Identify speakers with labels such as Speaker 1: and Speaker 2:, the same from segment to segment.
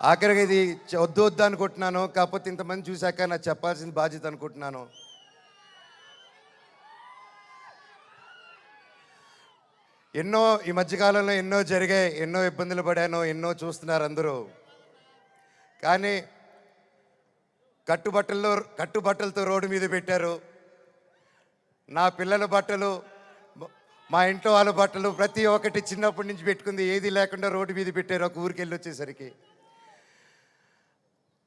Speaker 1: ఆఖరికి ఇది వద్దు వద్దు అనుకుంటున్నాను. కాకపోతే ఇంతమంది చూశాక నాకు చెప్పాల్సిన బాధ్యత అనుకుంటున్నాను. ఎన్నో ఈ మధ్యకాలంలో ఎన్నో జరిగాయి, ఎన్నో ఇబ్బందులు పడాను, ఎన్నో చూస్తున్నారు అందరూ. కానీ కట్టుబట్టలతో రోడ్డు మీద పెట్టారు. నా పిల్లల బట్టలు, మా ఇంట్లో వాళ్ళ బట్టలు ప్రతి ఒక్కటి చిన్నప్పటి నుంచి పెట్టుకుంది ఏది లేకుండా రోడ్డు మీద పెట్టారు ఒక ఊరికి వెళ్ళి వచ్చేసరికి.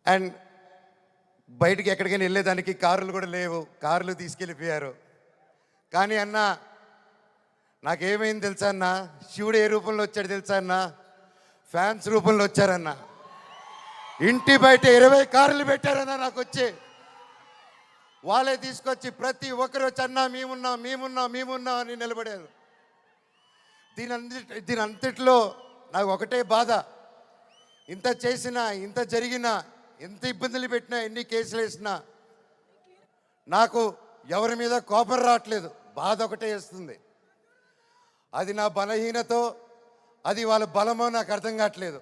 Speaker 1: అండ్ బయటికి ఎక్కడికైనా వెళ్ళేదానికి కార్లు కూడా లేవు, కార్లు తీసుకెళ్ళిపోయారు. కానీ అన్న నాకేమైంది తెలుసా అన్న, శివుడు ఏ రూపంలో వచ్చాడు తెలుసా అన్న, ఫ్యాన్స్ రూపంలో వచ్చారన్న. ఇంటి బయట 20 కార్లు పెట్టారన్న నాకు వచ్చి. వాళ్ళే తీసుకొచ్చి ప్రతి ఒక్కరు వచ్చి అన్న మేమున్నాం అని నిలబడారు. దీని అంతట్లో నాకు ఒకటే బాధ, ఇంత చేసినా, ఇంత జరిగినా, ఎంత ఇబ్బందులు పెట్టినా, ఎన్ని కేసులు వేసినా నాకు ఎవరి మీద కోపం రావట్లేదు, బాధ ఒకటే వేస్తుంది. అది నా బలహీనతో, అది వాళ్ళ బలమో నాకు అర్థం కావట్లేదు.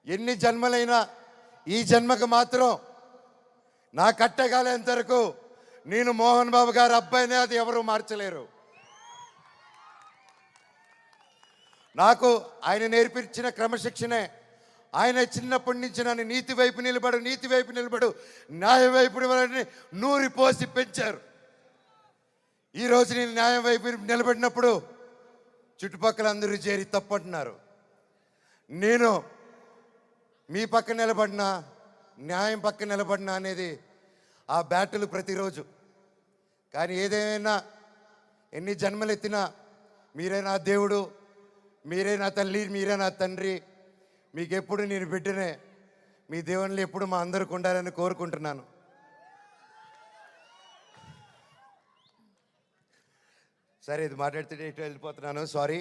Speaker 1: ఎన్ని జన్మలైనా ఈ జన్మకు మాత్రం నా కట్టగాలేంత వరకు నేను మోహన్ బాబు గారి అబ్బాయినే, అది ఎవరు మార్చలేరు. నాకు ఆయన నేర్పించిన క్రమశిక్షణే, ఆయన చిన్నప్పటి నుంచి నన్ను నీతి వైపు నిలబడు, న్యాయం వైపు నూరి పోసి పెంచారు. ఈరోజు నేను న్యాయం వైపు నిలబడినప్పుడు చుట్టుపక్కల అందరూ చేరి తప్పంటున్నారు. నేను మీ పక్క నిలబడినా, న్యాయం పక్క నిలబడినా అనేది ఆ బ్యాటిల్ ప్రతిరోజు. కానీ ఏదేమైనా, ఎన్ని జన్మలు ఎత్తినా మీరే నా దేవుడు, మీరే నా తల్లి, మీరే నా తండ్రి. మీకు ఎప్పుడు నేను బిడ్డనే. మీ దేవుళ్ళు ఎప్పుడు మా అందరికి ఉండాలని కోరుకుంటున్నాను. సరే, ఇది మాట్లాడితే ఇటు వెళ్ళిపోతున్నాను, సారీ.